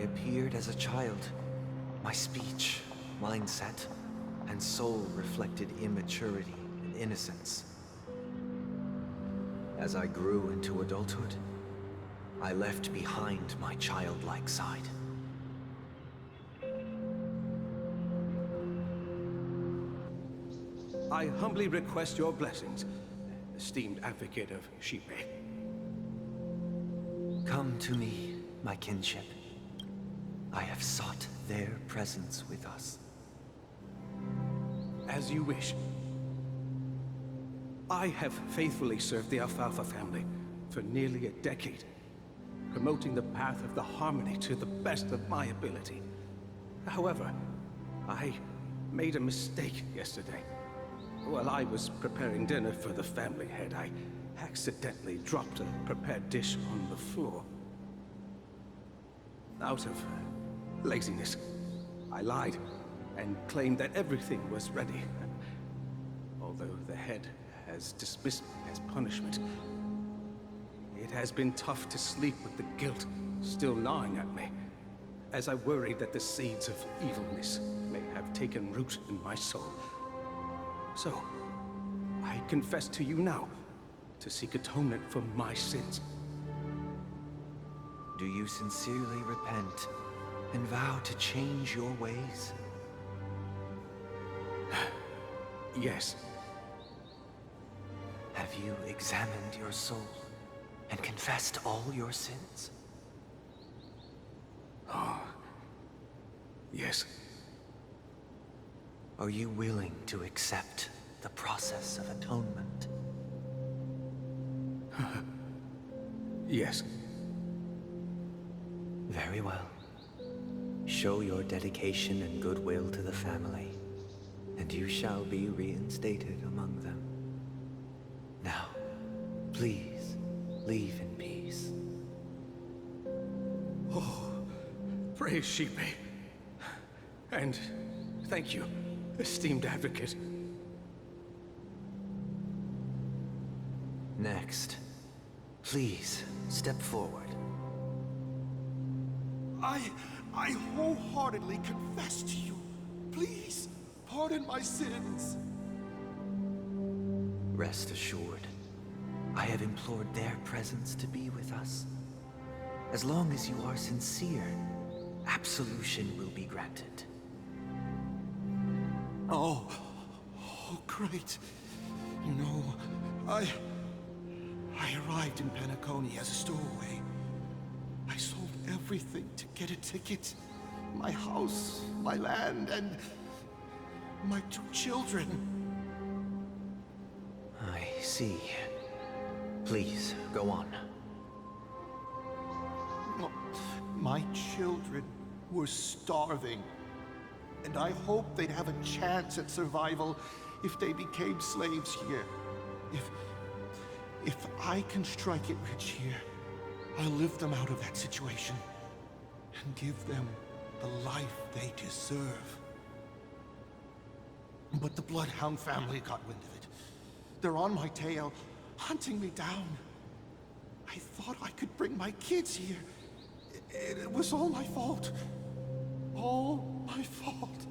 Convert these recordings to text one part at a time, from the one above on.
appeared as a child, my speech, mindset, and soul reflected immaturity and innocence. As I grew into adulthood, I left behind my childlike side. I humbly request your blessings, esteemed advocate of Xipe. Come to me, my kinship. I have sought their presence with us. As you wish. I have faithfully served the Alfalfa family for nearly a decade, promoting the path of the Harmony to the best of my ability. However, I made a mistake yesterday. While I was preparing dinner for the family head, I accidentally dropped a prepared dish on the floor. Out of laziness, I lied and claimed that everything was ready. Although the head has dismissed me as punishment, it has been tough to sleep with the guilt still gnawing at me, as I worry that the seeds of evilness may have taken root in my soul. So, I confess to you now, to seek atonement for my sins. Do you sincerely repent and vow to change your ways? Yes. Have you examined your soul and confessed all your sins? Yes. Are you willing to accept the process of atonement? Yes. Very well. Show your dedication and goodwill to the family, and you shall be reinstated among them. Now, please, leave in peace. Oh, praise Xipe. And thank you, esteemed advocate. Next, please step forward. I wholeheartedly confess to you. Please, pardon my sins. Rest assured, I have implored their presence to be with us. As long as you are sincere, absolution will be granted. Oh, great. You know, I arrived in Penacony as a stowaway. I sold everything to get a ticket. My house, my land, and my 2 children. I see. Please, go on. My children were starving, and I hoped they'd have a chance at survival if they became slaves here. If I can strike it rich here, I'll lift them out of that situation and give them the life they deserve. But the Bloodhound family got wind of it. They're on my tail, hunting me down. I thought I could bring my kids here. It was all my fault. All my fault.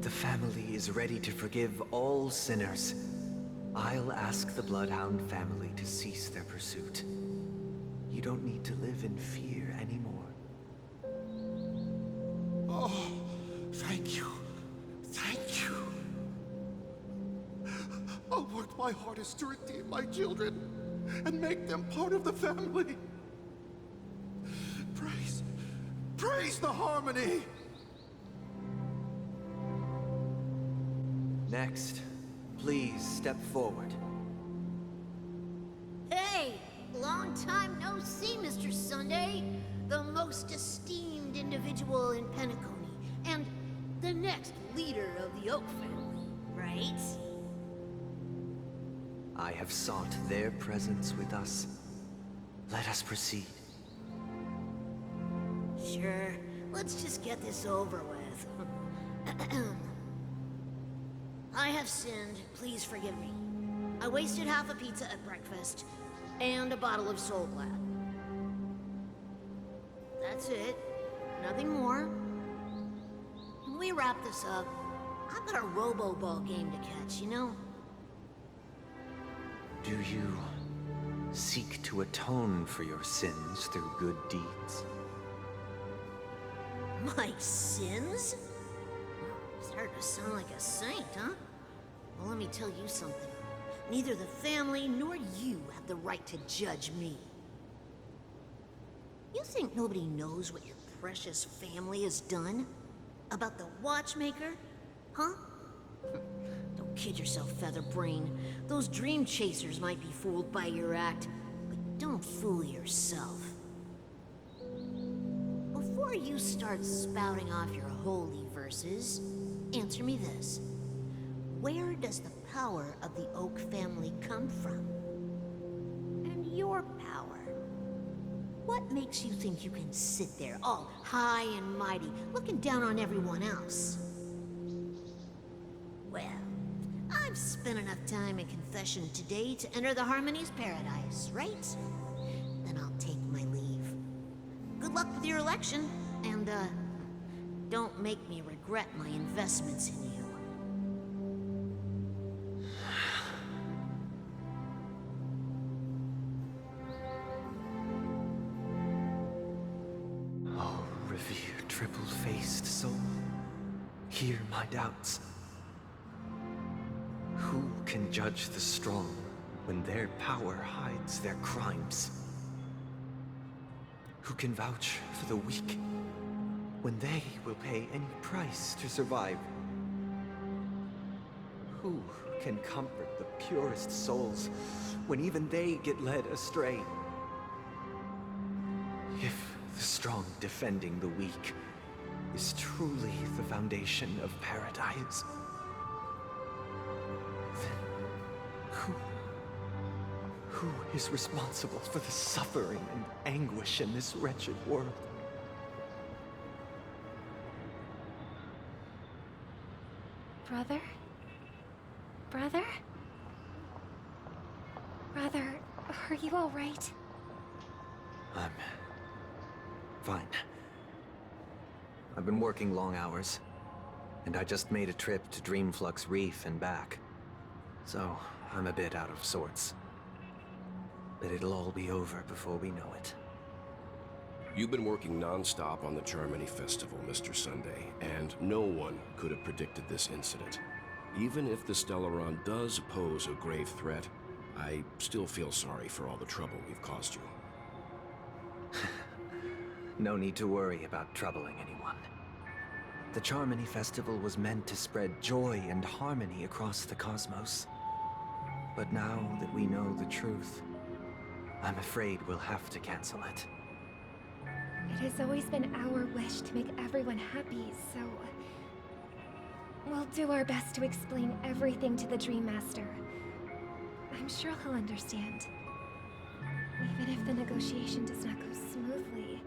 The family is ready to forgive all sinners. I'll ask the Bloodhound family to cease their pursuit. You don't need to live in fear anymore. Oh, thank you. Thank you. I'll work my hardest to redeem my children and make them part of the family. Praise the Harmony! Next, please step forward. Hey! Long time no see, Mr. Sunday. The most esteemed individual in Penacony, and the next leader of the Oak family, right? I have sought their presence with us. Let us proceed. Sure. Let's just get this over with. I have sinned. Please forgive me. I wasted half a pizza at breakfast, and a bottle of Soul Glad. That's it. Nothing more. Can we wrap this up? I've got a robo-ball game to catch, you know? Do you seek to atone for your sins through good deeds? My sins? Starting to sound like a saint, huh? Well, let me tell you something. Neither the family nor you have the right to judge me. You think nobody knows what your precious family has done? About the watchmaker? Huh? Don't kid yourself, Featherbrain. Those dream chasers might be fooled by your act, but don't fool yourself. Before you start spouting off your holy verses, answer me this. Where does the power of the Oak family come from? And your power? What makes you think you can sit there all high and mighty, looking down on everyone else? Well, I've spent enough time in confession today to enter the Harmony's paradise, right? Then I'll take my leave. Good luck with your election, and, don't make me regret my investments in you. Oh, revered triple-faced soul, hear my doubts. Who can judge the strong when their power hides their crimes? Who can vouch for the weak when they will pay any price to survive? Who can comfort the purest souls when even they get led astray? If the strong defending the weak is truly the foundation of paradise, then who is responsible for the suffering and anguish in this wretched world? Brother? Brother? Brother, are you all right? I'm fine. I've been working long hours, and I just made a trip to Dreamflux Reef and back. So, I'm a bit out of sorts. But it'll all be over before we know it. You've been working non-stop on the Charmony Festival, Mr. Sunday, and no one could have predicted this incident. Even if the Stellaron does pose a grave threat, I still feel sorry for all the trouble we've caused you. No need to worry about troubling anyone. The Charmony Festival was meant to spread joy and harmony across the cosmos. But now that we know the truth, I'm afraid we'll have to cancel it. It has always been our wish to make everyone happy, so... we'll do our best to explain everything to the Dream Master. I'm sure he'll understand. Even if the negotiation does not go smoothly,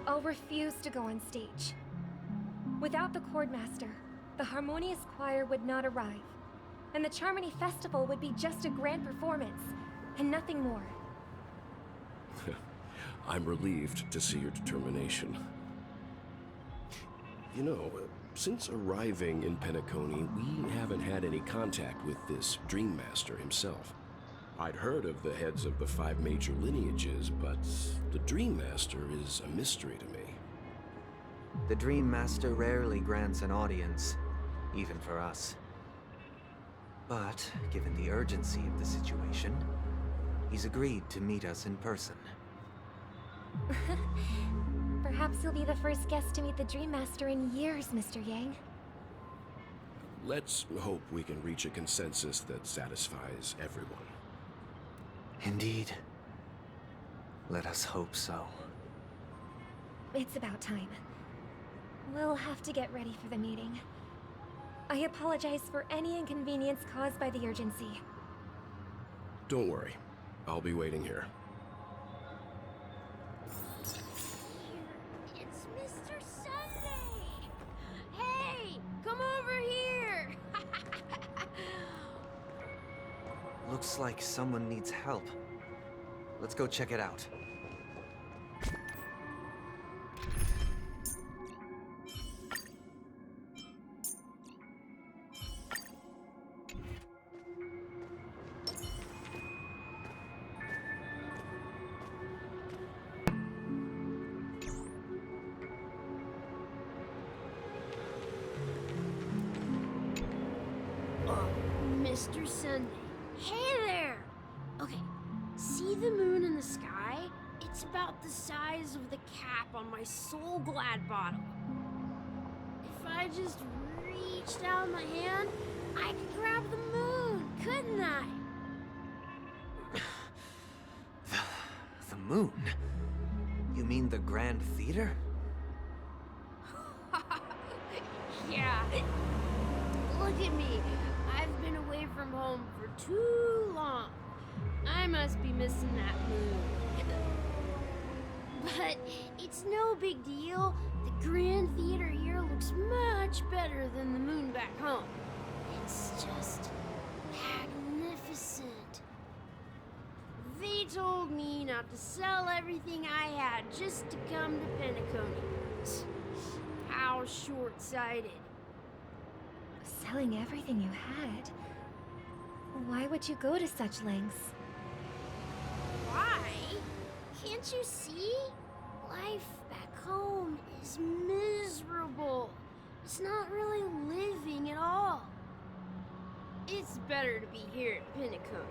I'll refuse to go on stage. Without the Chordmaster, the Harmonious Choir would not arrive, and the Charmony Festival would be just a grand performance, and nothing more. I'm relieved to see your determination. You know, since arriving in Penacony, we haven't had any contact with this Dream Master himself. I'd heard of the heads of the 5 major lineages, but the Dream Master is a mystery to me. The Dream Master rarely grants an audience, even for us. But, given the urgency of the situation, he's agreed to meet us in person. Perhaps you'll be the first guest to meet the Dream Master in years, Mr. Yang. Let's hope we can reach a consensus that satisfies everyone. Indeed. Let us hope so. It's about time. We'll have to get ready for the meeting. I apologize for any inconvenience caused by the urgency. Don't worry. I'll be waiting here. It's Mr. Sunday! Hey, come over here! Looks like someone needs help. Let's go check it out. Mr. Sunday. Hey there! Okay, see the moon in the sky? It's about the size of the cap on my Soul Glad bottle. If I just reached out my hand, I could grab the moon, couldn't I? The moon? You mean the Grand Theater? Yeah. Look at me. I've been away from home for too long. I must be missing that moon. But it's no big deal. The Grand Theater here looks much better than the moon back home. It's just magnificent. They told me not to sell everything I had just to come to Penacony. How short-sighted. Selling everything you had? Why would you go to such lengths? Why? Can't you see? Life back home is miserable. It's not really living at all. It's better to be here at Penacony.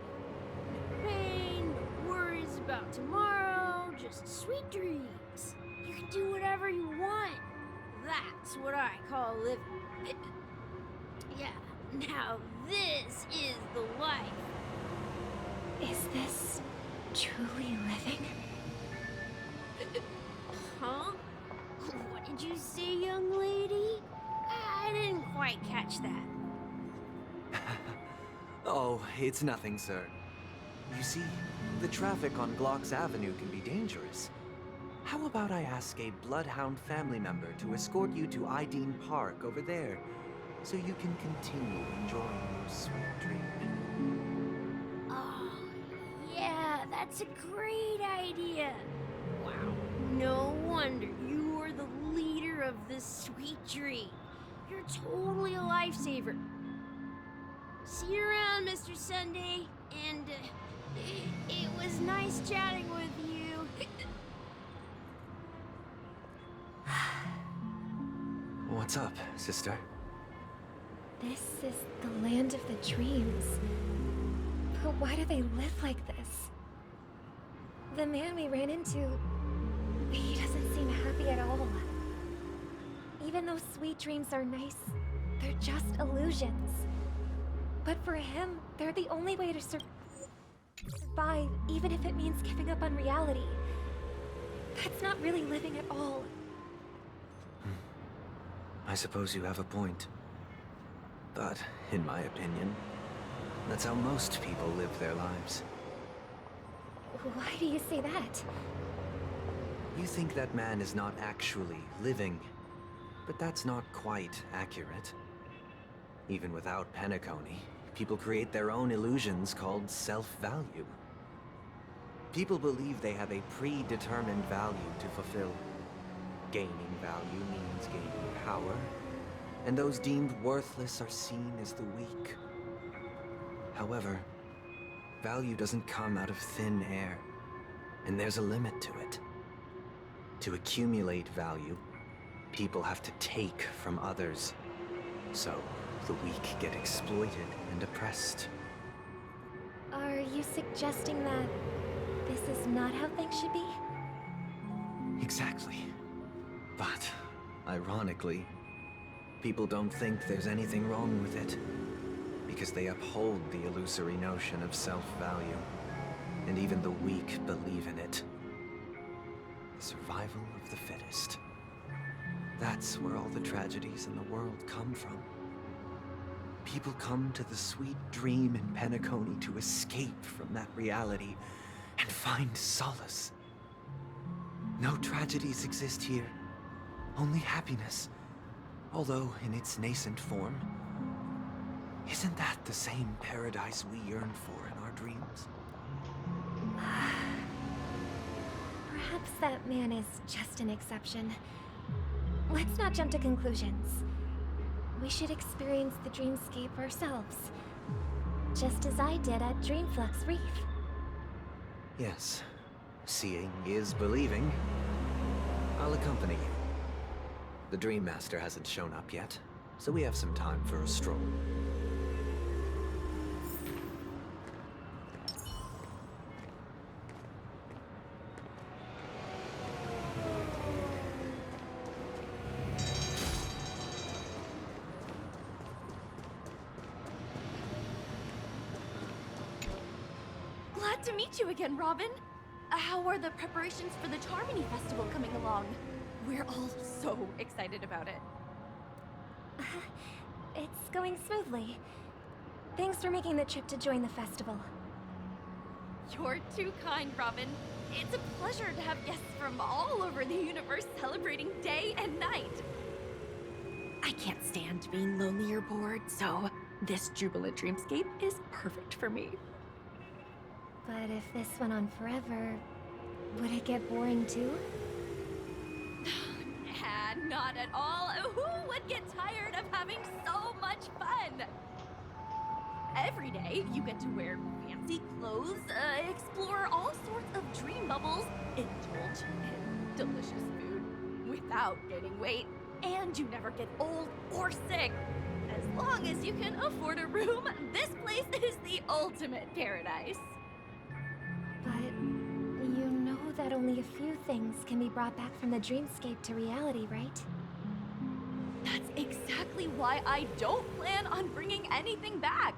No pain, no worries about tomorrow, just sweet dreams. You can do whatever you want. That's what I call living. Yeah, now this is the life. Is this truly living? Huh? What did you say, young lady? I didn't quite catch that. Oh, it's nothing, sir. You see, the traffic on Glocks Avenue can be dangerous. How about I ask a Bloodhound family member to escort you to Ideen Park over there, so you can continue enjoying your sweet dream? Oh, yeah, that's a great idea. Wow, no wonder you are the leader of this sweet dream. You're totally a lifesaver. See you around, Mr. Sunday, and it was nice chatting with you. What's up, sister? This is the land of the dreams. But why do they live like this? The man we ran into, he doesn't seem happy at all. Even though sweet dreams are nice, they're just illusions. But for him, they're the only way to survive, even if it means giving up on reality. That's not really living at all. I suppose you have a point. But, in my opinion, that's how most people live their lives. Why do you say that? You think that man is not actually living, but that's not quite accurate. Even without Penacony, people create their own illusions called self-value. People believe they have a predetermined value to fulfill. Gaining value means gaining power, and those deemed worthless are seen as the weak. However, value doesn't come out of thin air, and there's a limit to it. To accumulate value, people have to take from others. So, the weak get exploited and oppressed. Are you suggesting that this is not how things should be? Exactly. But, ironically, people don't think there's anything wrong with it, because they uphold the illusory notion of self-value, and even the weak believe in it. The survival of the fittest. That's where all the tragedies in the world come from. People come to the sweet dream in Penacony to escape from that reality and find solace. No tragedies exist here. Only happiness, although in its nascent form. Isn't that the same paradise we yearn for in our dreams? Perhaps that man is just an exception. Let's not jump to conclusions. We should experience the dreamscape ourselves. Just as I did at Dreamflux Reef. Yes. Seeing is believing. I'll accompany you. The Dream Master hasn't shown up yet, so we have some time for a stroll. glad to meet you again, Robin. How are the preparations for the Charmony Festival coming along? We're all so excited about it. It's going smoothly. Thanks for making the trip to join the festival. You're too kind, Robin. It's a pleasure to have guests from all over the universe celebrating day and night. I can't stand being lonely or bored, so this jubilant dreamscape is perfect for me. But if this went on forever, would it get boring too? Nah, not at all. Who would get tired of having so much fun? Every day, you get to wear fancy clothes, explore all sorts of dream bubbles, indulge in delicious food without gaining weight, and you never get old or sick. As long as you can afford a room, this place is the ultimate paradise. But you know that only a few things can be brought back from the dreamscape to reality, right? That's exactly why I don't plan on bringing anything back.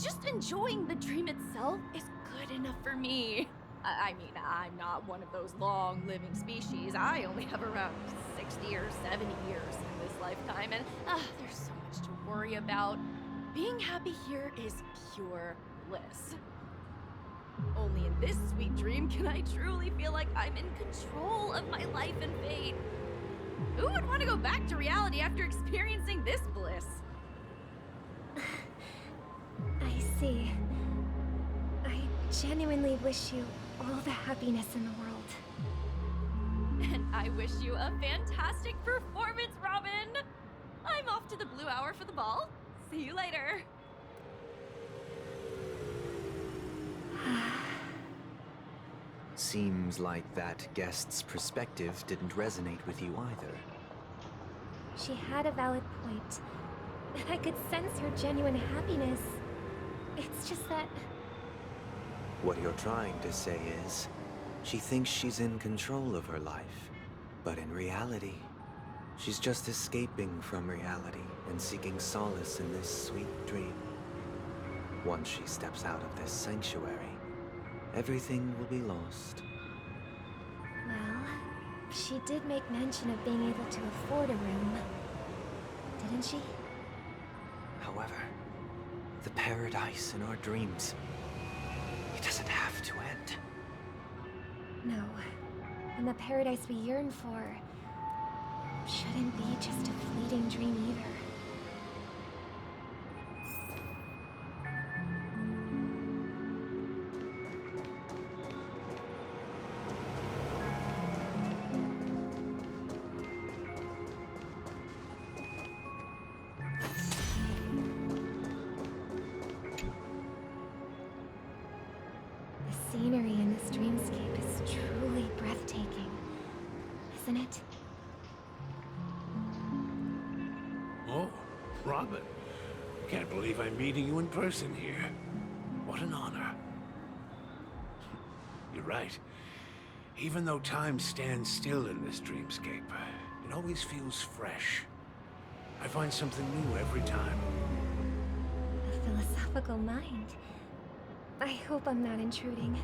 Just enjoying the dream itself is good enough for me. I mean, I'm not one of those long-living species. I only have around 60 or 70 years in this lifetime, and there's so much to worry about. Being happy here is pure bliss. Only in this sweet dream can I truly feel like I'm in control of my life and fate. Who would want to go back to reality after experiencing this bliss? I see. I genuinely wish you all the happiness in the world. And I wish you a fantastic performance, Robin! I'm off to the Blue Hour for the ball. See you later. Seems like that guest's perspective didn't resonate with you either. She had a valid point, and I could sense her genuine happiness. It's just that... What you're trying to say is, she thinks she's in control of her life, but in reality, she's just escaping from reality and seeking solace in this sweet dream. Once she steps out of this sanctuary, everything will be lost. Well, she did make mention of being able to afford a room, didn't she? However, the paradise in our dreams, it doesn't have to end. No. And the paradise we yearn for shouldn't be just a fleeting dream either. The scenery in this dreamscape is truly breathtaking, isn't it? Oh, Robin. Can't believe I'm meeting you in person here. What an honor. You're right. Even though time stands still in this dreamscape, it always feels fresh. I find something new every time. A philosophical mind. I hope I'm not intruding.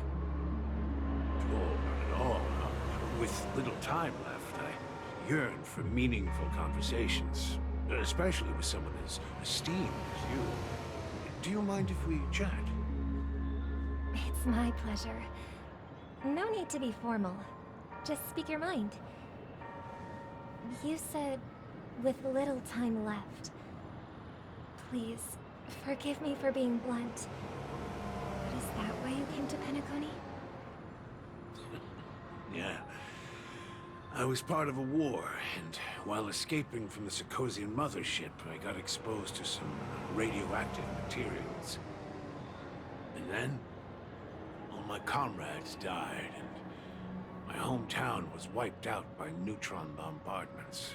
Oh, not at all. With little time left, I yearn for meaningful conversations, especially with someone as esteemed as you. Do you mind if we chat? It's my pleasure. No need to be formal. Just speak your mind. You said, with little time left. Please, forgive me for being blunt. But is that why you came to Penacony? Yeah. I was part of a war, and while escaping from the Sarkosian mothership, I got exposed to some radioactive materials. And then, all my comrades died, and my hometown was wiped out by neutron bombardments.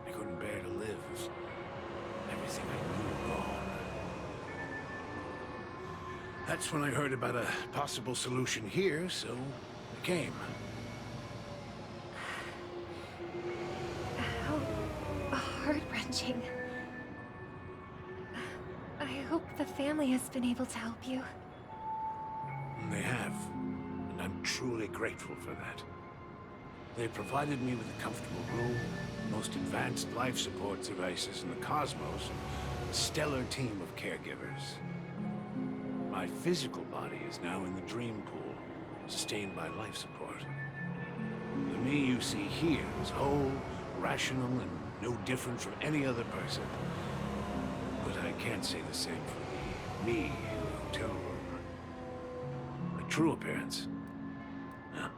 I couldn't bear to live with everything I knew gone. That's when I heard about a possible solution here, so I came. How heart-wrenching. I hope the family has been able to help you. And they have, and I'm truly grateful for that. They provided me with a comfortable room, the most advanced life support devices in the cosmos, and a stellar team of caregivers. My physical body is now in the dream pool, sustained by life support. The me you see here is whole, rational, and no different from any other person. But I can't say the same for me in the hotel room. My true appearance? Huh.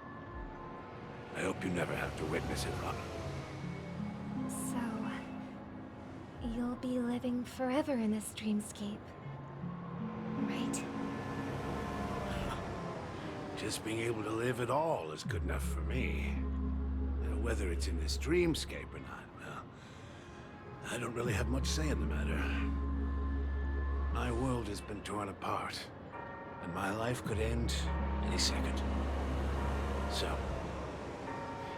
I hope you never have to witness it, Robin. So, you'll be living forever in this dreamscape, right? Just being able to live at all is good enough for me. Whether it's in this dreamscape or not, well, I don't really have much say in the matter. My world has been torn apart, and my life could end any second. So,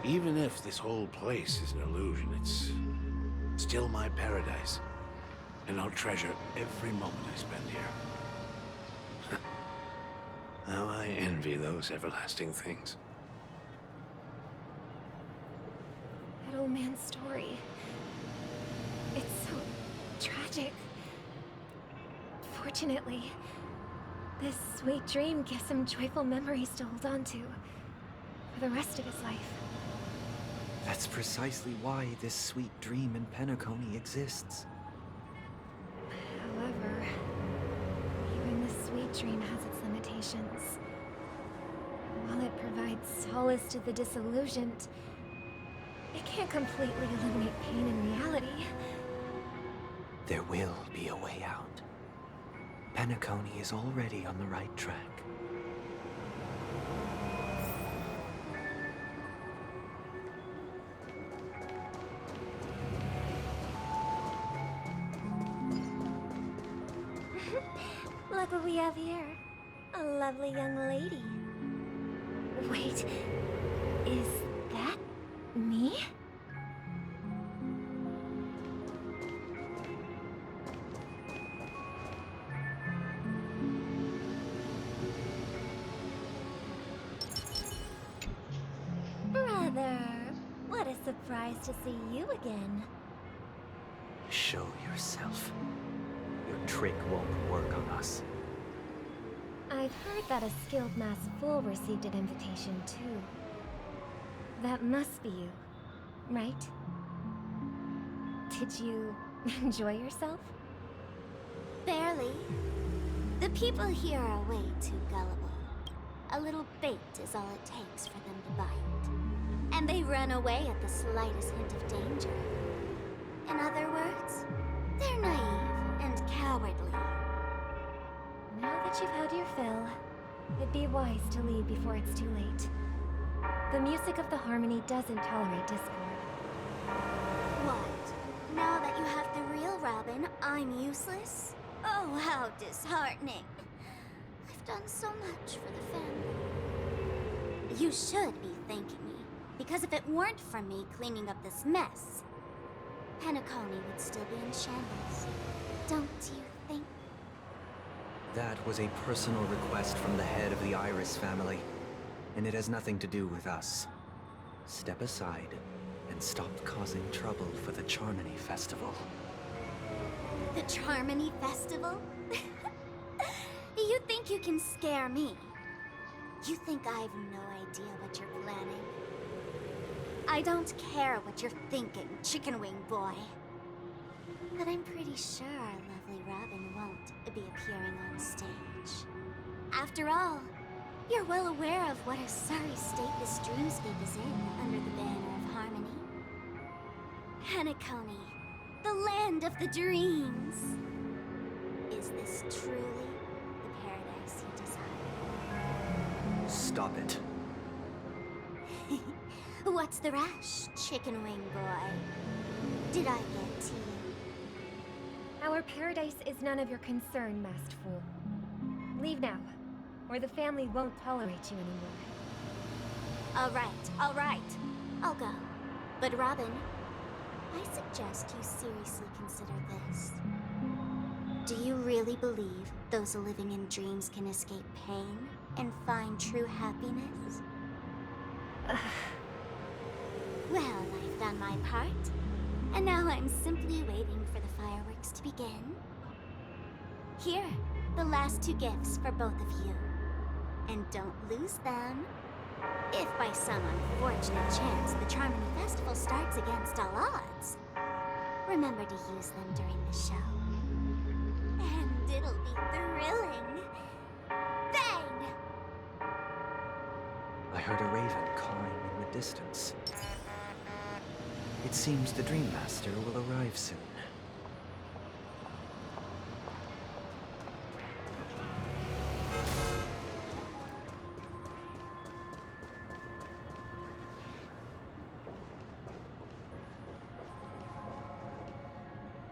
even if this whole place is an illusion, it's still my paradise, and I'll treasure every moment I spend here. How I envy those everlasting things. That old man's story. It's so tragic. Fortunately, this sweet dream gives him joyful memories to hold on to for the rest of his life. That's precisely why this sweet dream in Penacony exists. However, even this sweet dream has its limitations. While it provides solace to the disillusioned, it can't completely eliminate pain in reality. There will be a way out. Penacony is already on the right track. Look what we have here. A lovely young lady. Wait, is that me? Brother, what a surprise to see you again. Show yourself. Your trick won't work on us. I've heard that a skilled mass fool received an invitation too. That must be you, right? Did you enjoy yourself? Barely. The people here are way too gullible. A little bait is all it takes for them to bite. And they run away at the slightest hint of danger. In other words, they're naive and cowardly. Now that you've had your fill, it'd be wise to leave before it's too late. The music of the Harmony doesn't tolerate discord. What? Now that you have the real Robin, I'm useless? Oh, how disheartening. I've done so much for the family. You should be thanking me, because if it weren't for me cleaning up this mess, Penacony would still be in shambles. Don't you think? That was a personal request from the head of the Iris family, and it has nothing to do with us. Step aside and stop causing trouble for the Charmony Festival. The Charmony Festival? You think you can scare me? You think I have no idea what you're planning? I don't care what you're thinking, Chicken Wing Boy. But I'm pretty sure our lovely Robin won't be appearing on stage. After all, you're well aware of what a sorry state this dreamscape is in under the banner of Harmony. Penacony, the land of the dreams. Is this truly the paradise you desire? Stop it. What's the rush, Chicken Wing Boy? Did I get to you? Our paradise is none of your concern, masked fool. Leave now, or the family won't tolerate you anymore. All right. I'll go. But Robin, I suggest you seriously consider this. Do you really believe those living in dreams can escape pain? and find true happiness? Well, I've done my part, and now I'm simply waiting for the fireworks to begin. Here, the last 2 gifts for both of you. And don't lose them. If by some unfortunate chance the Charmony Festival starts against all odds, remember to use them during the show. And it'll be thrilling. Bang! I heard a raven cawing in the distance. It seems the Dream Master will arrive soon.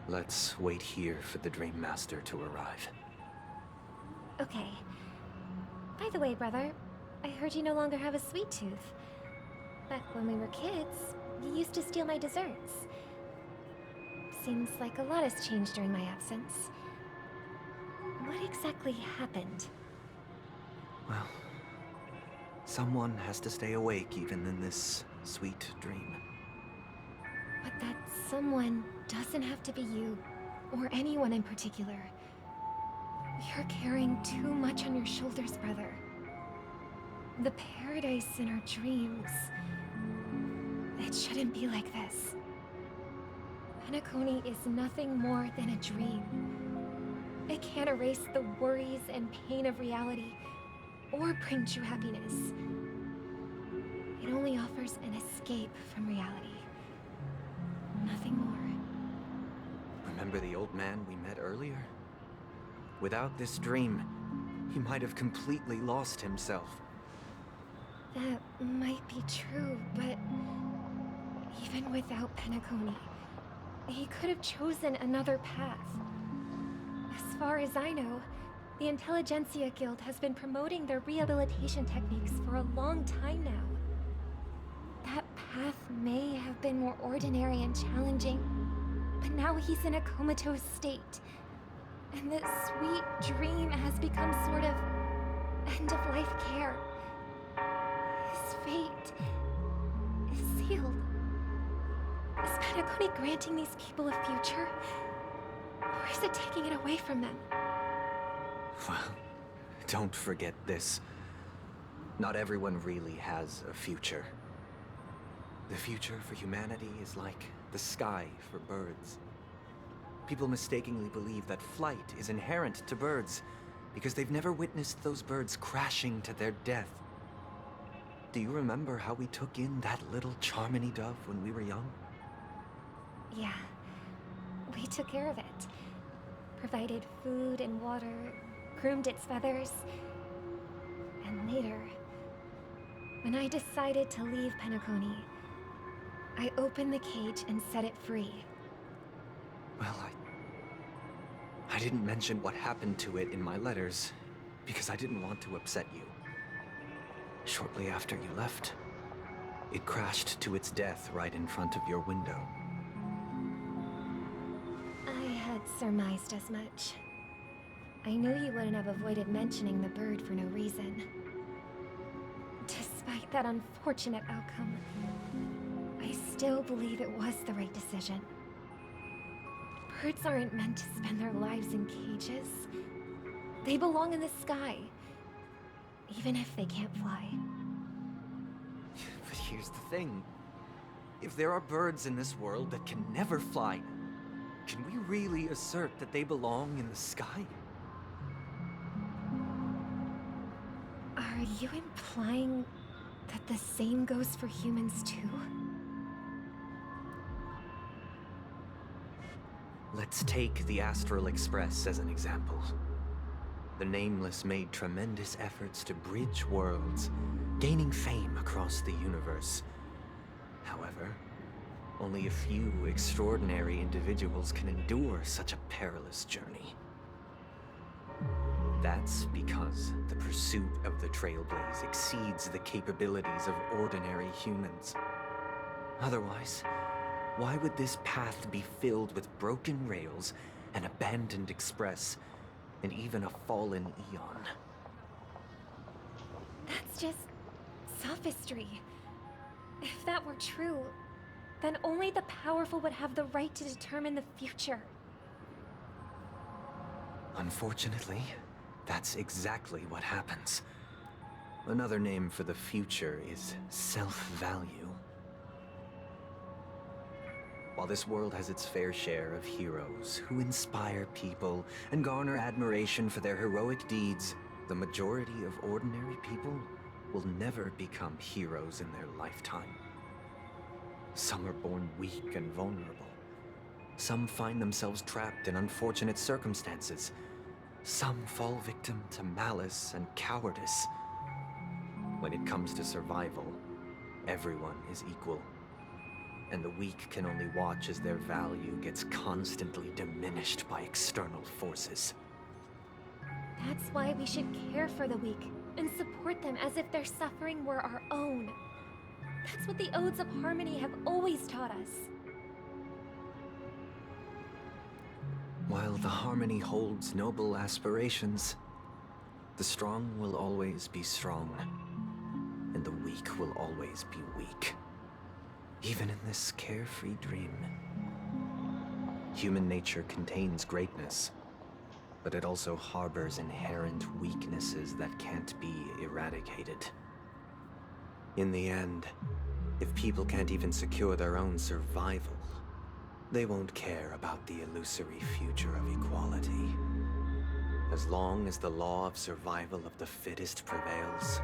Let's wait here for the Dream Master to arrive. Okay. By the way, brother, I heard you no longer have a sweet tooth. Back when we were kids, you used to steal my desserts. Seems like a lot has changed during my absence. What exactly happened? Well, someone has to stay awake even in this sweet dream. But that someone doesn't have to be you, or anyone in particular. You're carrying too much on your shoulders, brother. The paradise in our dreams. It shouldn't be like this. Penacony is nothing more than a dream. It can't erase the worries and pain of reality, or bring true happiness. It only offers an escape from reality. Nothing more. Remember the old man we met earlier? Without this dream, he might have completely lost himself. That might be true, but even without Penacony, he could have chosen another path. As far as I know, the Intelligentsia Guild has been promoting their rehabilitation techniques for a long time now. That path may have been more ordinary and challenging, but now he's in a comatose state. And this sweet dream has become sort of end-of-life care. His fate is sealed. Is Penacony granting these people a future? Or is it taking it away from them? Well, don't forget this. Not everyone really has a future. The future for humanity is like the sky for birds. People mistakenly believe that flight is inherent to birds because they've never witnessed those birds crashing to their death. Do you remember how we took in that little Charmony dove when we were young? Yeah. We took care of it. Provided food and water, groomed its feathers. And later, when I decided to leave Penacony, I opened the cage and set it free. Well, I didn't mention what happened to it in my letters because I didn't want to upset you. Shortly after you left, it crashed to its death right in front of your window. I had surmised as much. I knew you wouldn't have avoided mentioning the bird for no reason. Despite that unfortunate outcome, I still believe it was the right decision. Birds aren't meant to spend their lives in cages. They belong in the sky, even if they can't fly. But here's the thing. If there are birds in this world that can never fly, can we really assert that they belong in the sky? Are you implying that the same goes for humans too? Let's take the Astral Express as an example. The Nameless made tremendous efforts to bridge worlds, gaining fame across the universe. However, only a few extraordinary individuals can endure such a perilous journey. That's because the pursuit of the Trailblaze exceeds the capabilities of ordinary humans. Otherwise, why would this path be filled with broken rails, an abandoned express, and even a fallen Eon? That's just sophistry. If that were true, then only the powerful would have the right to determine the future. Unfortunately, that's exactly what happens. Another name for the future is self-value. While this world has its fair share of heroes who inspire people and garner admiration for their heroic deeds, the majority of ordinary people will never become heroes in their lifetime. Some are born weak and vulnerable. Some find themselves trapped in unfortunate circumstances. Some fall victim to malice and cowardice. When it comes to survival, everyone is equal. And the weak can only watch as their value gets constantly diminished by external forces. That's why we should care for the weak and support them as if their suffering were our own. That's what the Odes of Harmony have always taught us. While the Harmony holds noble aspirations, the strong will always be strong, and the weak will always be weak. Even in this carefree dream. Human nature contains greatness, but it also harbors inherent weaknesses that can't be eradicated. In the end, if people can't even secure their own survival, they won't care about the illusory future of equality. As long as the law of survival of the fittest prevails,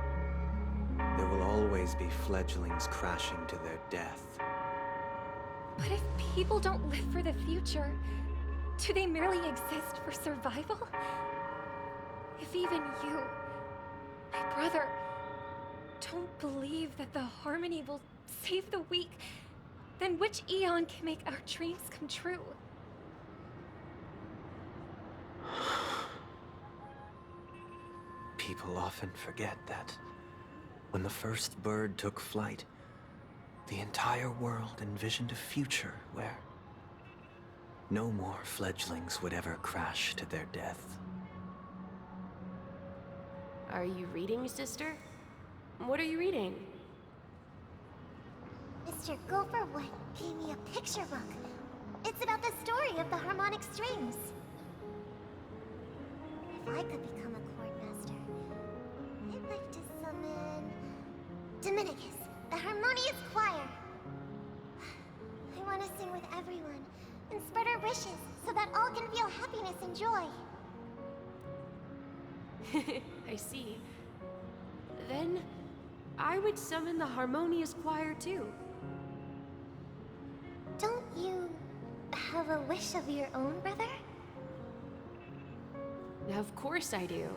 there will always be fledglings crashing to their death. But if people don't live for the future, do they merely exist for survival? If even you, my brother, don't believe that the Harmony will save the weak, then which Aeon can make our dreams come true? People often forget that when the first bird took flight, the entire world envisioned a future where no more fledglings would ever crash to their death. Are you reading, sister? What are you reading? Mr. Gopherwood gave me a picture book. It's about the story of the harmonic strings. If I could become a chord master, I'd like to summon Dominicus, the harmonious choir. I want to sing with everyone and spread our wishes so that all can feel happiness and joy. I see. Then I would summon the harmonious choir too. Don't you have a wish of your own, brother? Of course I do.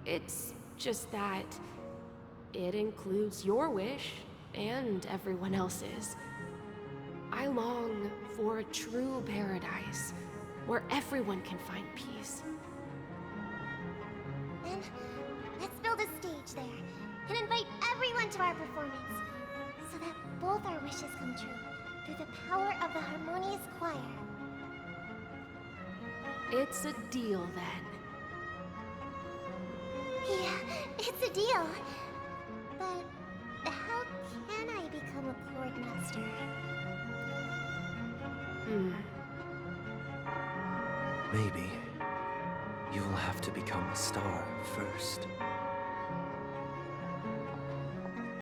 It's just that it includes your wish and everyone else's. I long for a true paradise where everyone can find peace. Then, let's build a stage there and invite everyone to our performance so that both our wishes come true through the power of the harmonious choir. It's a deal then. Yeah, it's a deal. But how can I become a chord master? Maybe you will have to become a star first.